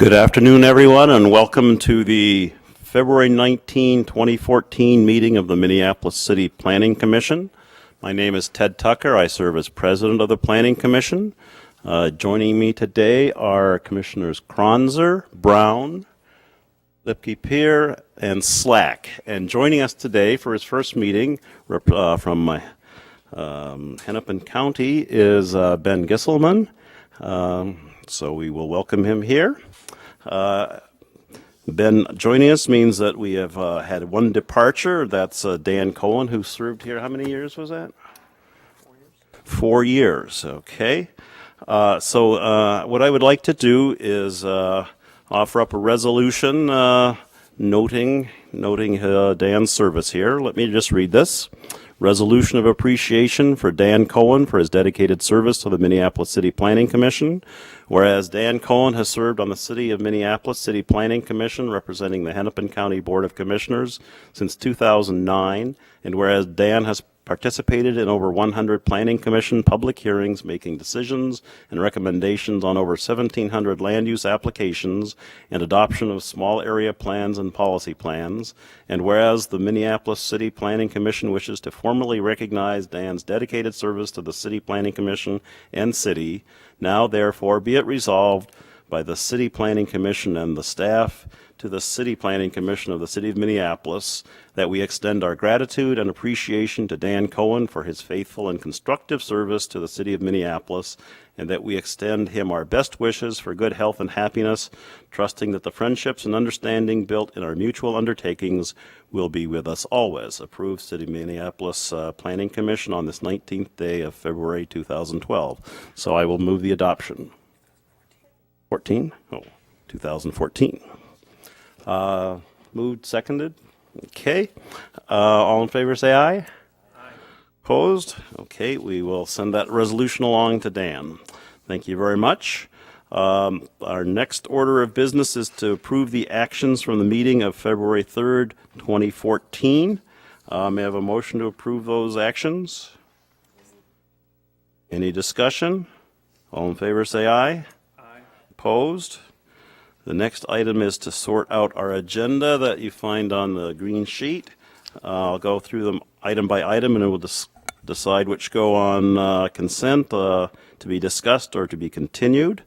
Good afternoon, everyone, and welcome to the February 19, 2014 meeting of the Minneapolis City Planning Commission. My name is Ted Tucker. I serve as president of the Planning Commission. Joining me today are Commissioners Kronzer, Brown, Lipke-Peer, and Slack. And joining us today for his first meeting from Hennepin County is Ben Gisselman. So we will welcome him here. Ben joining us means that we have had one departure. That's Dan Cohen, who served here. How many years was that? 4 years. 4 years, okay. So what I would like to do is offer up a resolution noting Dan's service here. Let me just read this. Resolution of appreciation for Dan Cohen for his dedicated service to the Minneapolis City Planning Commission. Whereas Dan Cohen has served on the City of Minneapolis City Planning Commission representing the Hennepin County Board of Commissioners since 2009, and whereas Dan has participated in over 100 Planning Commission public hearings, making decisions and recommendations on over 1,700 land use applications and adoption of small area plans and policy plans. And whereas the Minneapolis City Planning Commission wishes to formally recognize Dan's dedicated service to the City Planning Commission and City, now therefore be it resolved by the City Planning Commission and the staff to the City Planning Commission of the City of Minneapolis that we extend our gratitude and appreciation to Dan Cohen for his faithful and constructive service to the City of Minneapolis, and that we extend him our best wishes for good health and happiness, trusting that the friendships and understanding built in our mutual undertakings will be with us always. Approved, City of Minneapolis Planning Commission on this 19th day of February 2012. So I will move the adoption. 14? Oh, 2014. Moved, seconded. Okay. All in favor say aye. Aye. Opposed? Okay, we will send that resolution along to Dan. Thank you very much. Our next order of business is to approve the actions from the meeting of February 3rd, 2014. May I have a motion to approve those actions? Any discussion? All in favor say aye. Aye. Opposed? The next item is to sort out our agenda that you find on the green sheet. I'll go through them item by item, and we'll decide which go on consent to be discussed or to be continued.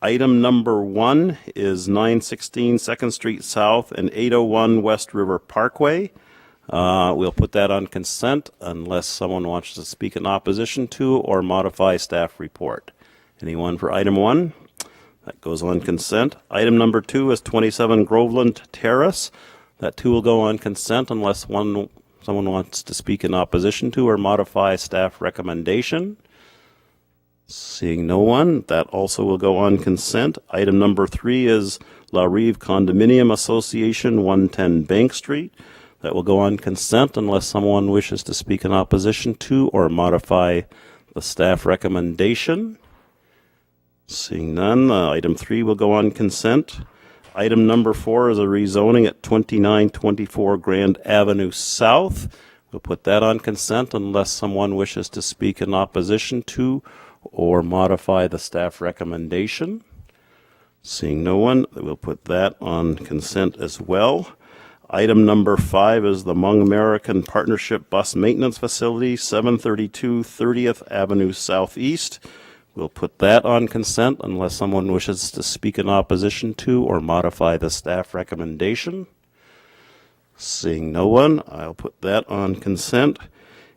Item number 1 is 916 2nd Street South and 801 West River Parkway. We'll put that on consent unless someone wants to speak in opposition to or modify staff report. Anyone for item 1? That goes on consent. Item number 2 is 27 Groveland Terrace. That too will go on consent unless someone wants to speak in opposition to or modify staff recommendation. Seeing no one, that also will go on consent. Item number 3 is La Rive Condominium Association, 110 Bank Street. That will go on consent unless someone wishes to speak in opposition to or modify the staff recommendation. Seeing none, item 3 will go on consent. Item number 4 is a rezoning at 2924 Grand Avenue South. We'll put that on consent unless someone wishes to speak in opposition to or modify the staff recommendation. Seeing no one, we'll put that on consent as well. Item number 5 is the Hmong American Partnership Bus Maintenance Facility, 732 30th Avenue Southeast. We'll put that on consent unless someone wishes to speak in opposition to or modify the staff recommendation. Seeing no one, I'll put that on consent.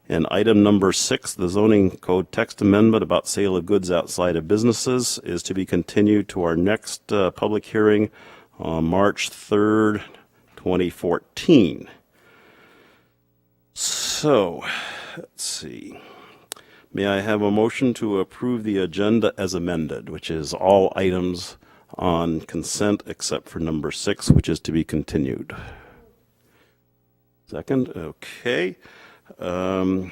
And item number 6, the zoning code text amendment about sale of goods outside of businesses, is to be continued to our next public hearing on March 3rd, 2014. So, let's see. May I have a motion to approve the agenda as amended, which is all items on consent except for number 6, which is to be continued. Second, okay. May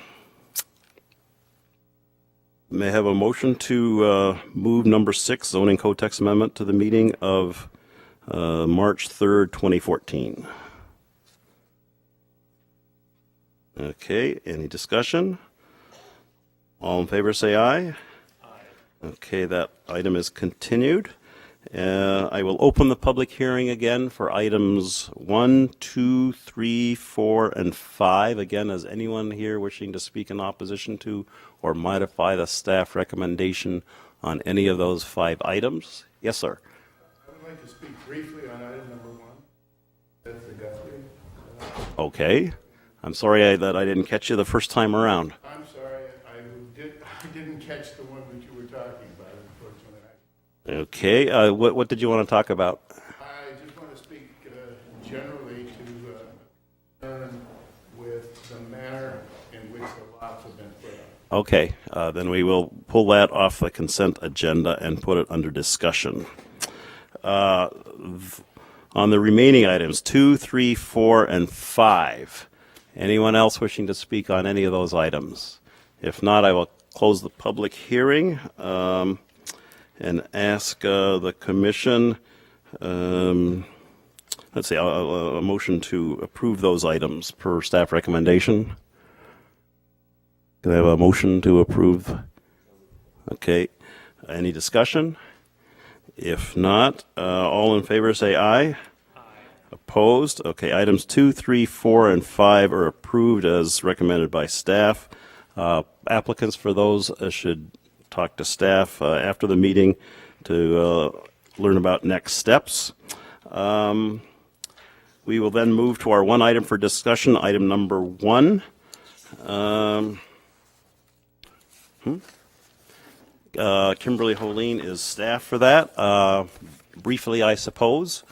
I have a motion to move number 6, zoning code text amendment, to the meeting of March 3rd, 2014. Okay, any discussion? All in favor say aye. Aye. Okay, that item is continued. I will open the public hearing again for items 1, 2, 3, 4, and 5. Again, is anyone here wishing to speak in opposition to or modify the staff recommendation on any of those 5 items? Yes, sir. I would like to speak briefly on item number 1. That's the Guthrie. Okay. I'm sorry that I didn't catch you the first time around. I'm sorry, I didn't catch the one that you were talking about, unfortunately. Okay. What did you want to talk about? I just want to speak generally to concern with the manner in which the lots have been put up. Okay. Then we will pull that off the consent agenda and put it under discussion. On the remaining items, 2, 3, 4, and 5. Anyone else wishing to speak on any of those items? If not, I will close the public hearing and ask the commission, let's see, a motion to approve those items per staff recommendation. Can I have a motion to approve? Okay. Any discussion? If not, all in favor say aye. Aye. Opposed? Okay, items 2, 3, 4, and 5 are approved as recommended by staff. Applicants for those should talk to staff after the meeting to learn about next steps. We will then move to our one item for discussion, item number 1. Kimberly Holeen is staff for that. Briefly, I suppose.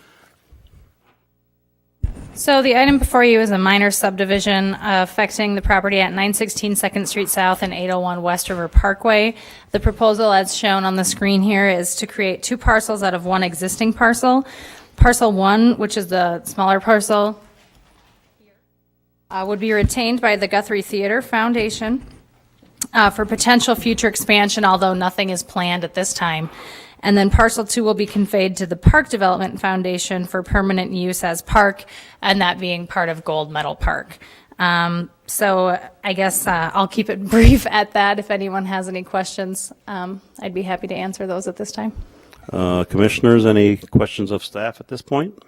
So the item before you is a minor subdivision affecting the property at 916 2nd Street South and 801 West River Parkway. The proposal, as shown on the screen here, is to create 2 parcels out of one existing parcel. Parcel 1, which is the smaller parcel, would be retained by the Guthrie Theater Foundation for potential future expansion, although nothing is planned at this time. And then parcel 2 will be conveyed to the Park Development Foundation for permanent use as park, and that being part of Gold Medal Park. So I guess I'll keep it brief at that. If anyone has any questions, I'd be happy to answer those at this time. Commissioners, any questions of staff at this point?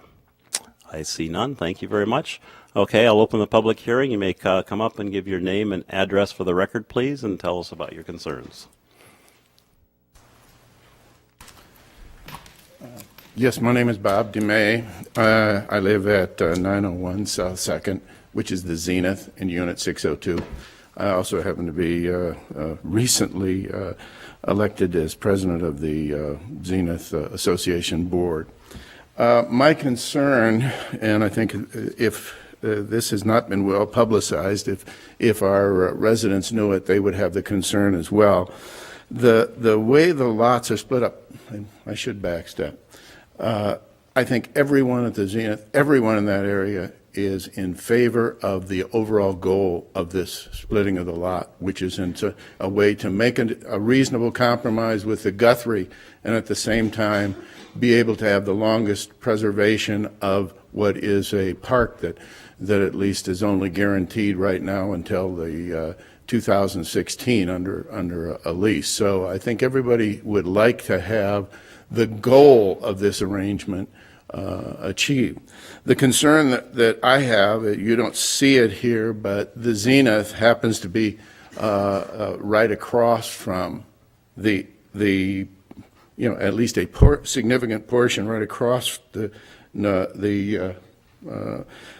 I see none. Thank you very much. Okay, I'll open the public hearing. You may come up and give your name and address for the record, please, and tell us about your concerns. Yes, my name is Bob DeMay. I live at 901 South 2nd, which is the Zenith in Unit 602. I also happen to be recently elected as president of the Zenith Association Board. My concern, and I think if this has not been well publicized, if our residents knew it, they would have the concern as well. The way the lots are split up, I should backstep. I think everyone at the Zenith, everyone in that area is in favor of the overall goal of this splitting of the lot, which is into a way to make a reasonable compromise with the Guthrie and at the same time be able to have the longest preservation of what is a park that at least is only guaranteed right now until the 2016 under a lease. So I think everybody would like to have the goal of this arrangement achieved. The concern that I have, you don't see it here, but the Zenith happens to be right across from the at least a significant portion right across the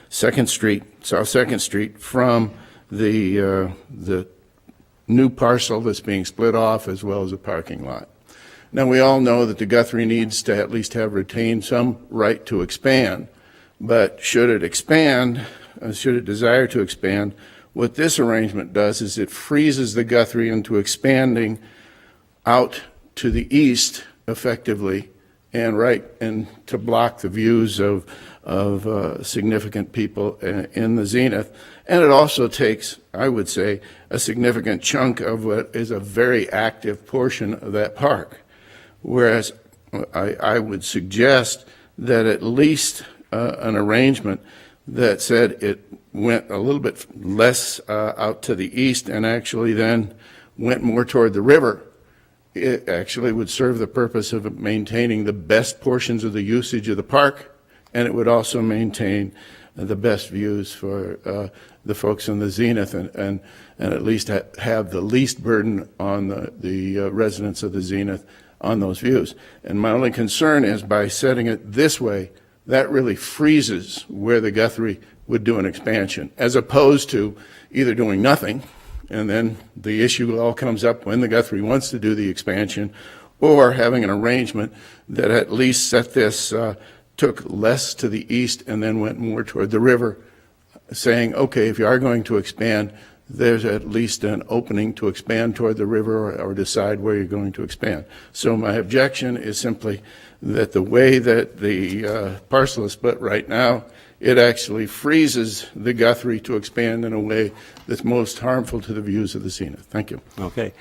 Second Street, South 2nd Street, from the new parcel that's being split off, as well as a parking lot. Now, we all know that the Guthrie needs to at least have retained some right to expand, but should it expand, should it desire to expand, what this arrangement does is it freezes the Guthrie into expanding out to the east effectively and to block the views of significant people in the Zenith. And it also takes, I would say, a significant chunk of what is a very active portion of that park. Whereas I would suggest that at least an arrangement that said it went a little bit less out to the east and actually then went more toward the river it actually would serve the purpose of maintaining the best portions of the usage of the park, and it would also maintain the best views for the folks in the Zenith, and at least have the least burden on the residents of the Zenith on those views. And my only concern is by setting it this way, that really freezes where the Guthrie would do an expansion, as opposed to either doing nothing, and then the issue all comes up when the Guthrie wants to do the expansion, or having an arrangement that at least set this, took less to the east and then went more toward the river, saying, okay, if you are going to expand, there's at least an opening to expand toward the river, or decide where you're going to expand. So my objection is simply that the way that the parcel is split right now, it actually freezes the Guthrie to expand in a way that's most harmful to the views of the Zenith. Thank you. Okay.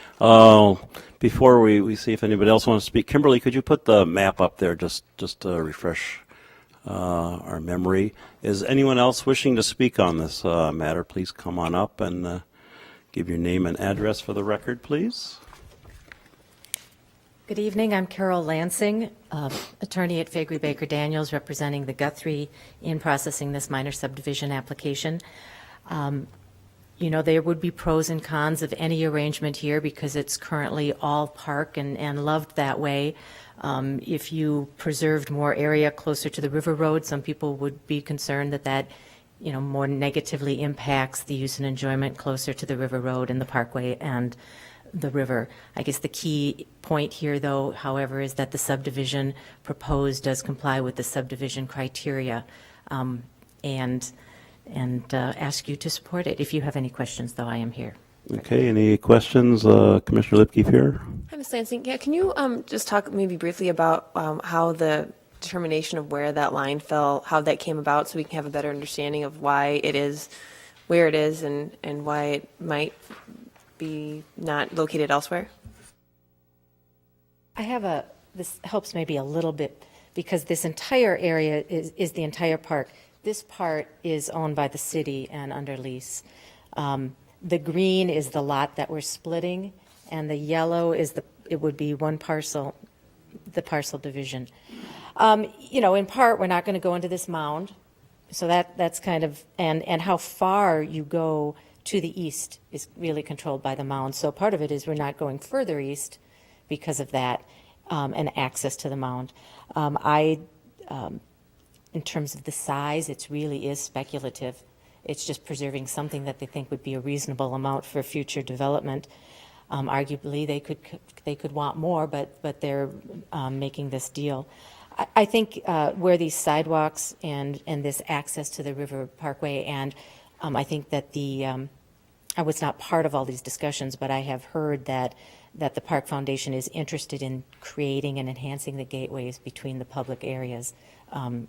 Before we see if anybody else wants to speak, Kimberly, could you put the map up there just to refresh our memory? Is anyone else wishing to speak on this matter? Please come on up and give your name and address for the record, please. Good evening. I'm Carol Lansing, attorney at Faegre Baker Daniels, representing the Guthrie in processing this minor subdivision application. You know, there would be pros and cons of any arrangement here because it's currently all park and loved that way. If you preserved more area closer to the river road, some people would be concerned that you know, more negatively impacts the use and enjoyment closer to the river road and the parkway and the river. I guess the key point here, though, however, is that the subdivision proposed does comply with the subdivision criteria, and ask you to support it. If you have any questions, though, I am here. Okay, any questions? Commissioner Lipke here. Hi, Ms. Lansing. Yeah, can you just talk maybe briefly about how the determination of where that line fell, how that came about, so we can have a better understanding of why it is where it is and why it might be not located elsewhere? I have this helps maybe a little bit because this entire area is the entire park. This part is owned by the city and under lease. The green is the lot that we're splitting, and the yellow is it would be one parcel, the parcel division. You know, in part, we're not going to go into this mound, so that's kind of, and how far you go to the east is really controlled by the mound. So part of it is we're not going further east because of that, and access to the mound. In terms of the size, it really is speculative. It's just preserving something that they think would be a reasonable amount for future development. Arguably, they could want more, but they're making this deal. I think where these sidewalks and this access to the river parkway, and I think that I was not part of all these discussions, but I have heard that the Park Foundation is interested in creating and enhancing the gateways between the public areas,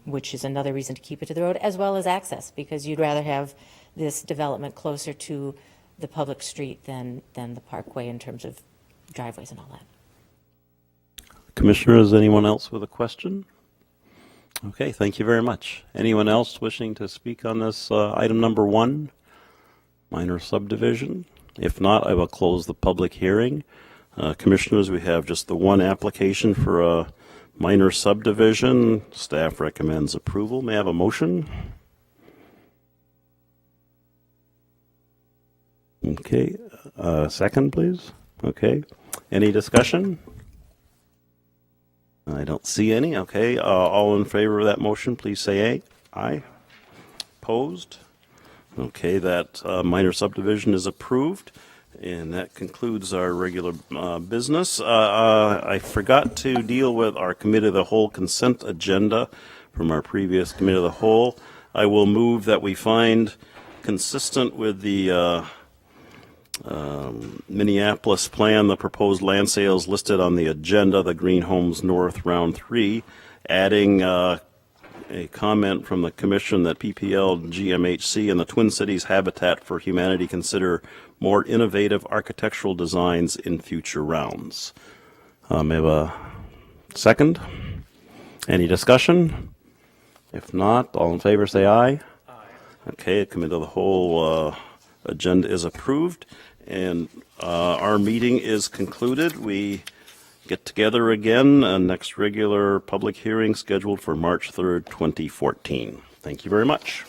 which is another reason to keep it to the road, as well as access, because you'd rather have this development closer to the public street than the parkway in terms of driveways and all that. Commissioners, anyone else with a question? Okay, thank you very much. Anyone else wishing to speak on this item number 1, minor subdivision? If not, I will close the public hearing. Commissioners, we have just the one application for a minor subdivision. Staff recommends approval. May I have a motion? Okay, second, please. Okay, any discussion? I don't see any. Okay, all in favor of that motion, please say aye. Aye. Opposed? Okay, that minor subdivision is approved, and that concludes our regular business. I forgot to deal with our Committee of the Whole consent agenda from our previous Committee of the Whole. I will move that we find consistent with the Minneapolis plan, the proposed land sales listed on the agenda, the Green Homes North Round 3, adding a comment from the Commission that PPL, GMHC, and the Twin Cities Habitat for Humanity consider more innovative architectural designs in future rounds. May I have a second? Any discussion? If not, all in favor say aye. Aye. Okay, Committee of the Whole agenda is approved, and our meeting is concluded. We get together again. Next regular public hearing scheduled for March 3rd, 2014. Thank you very much.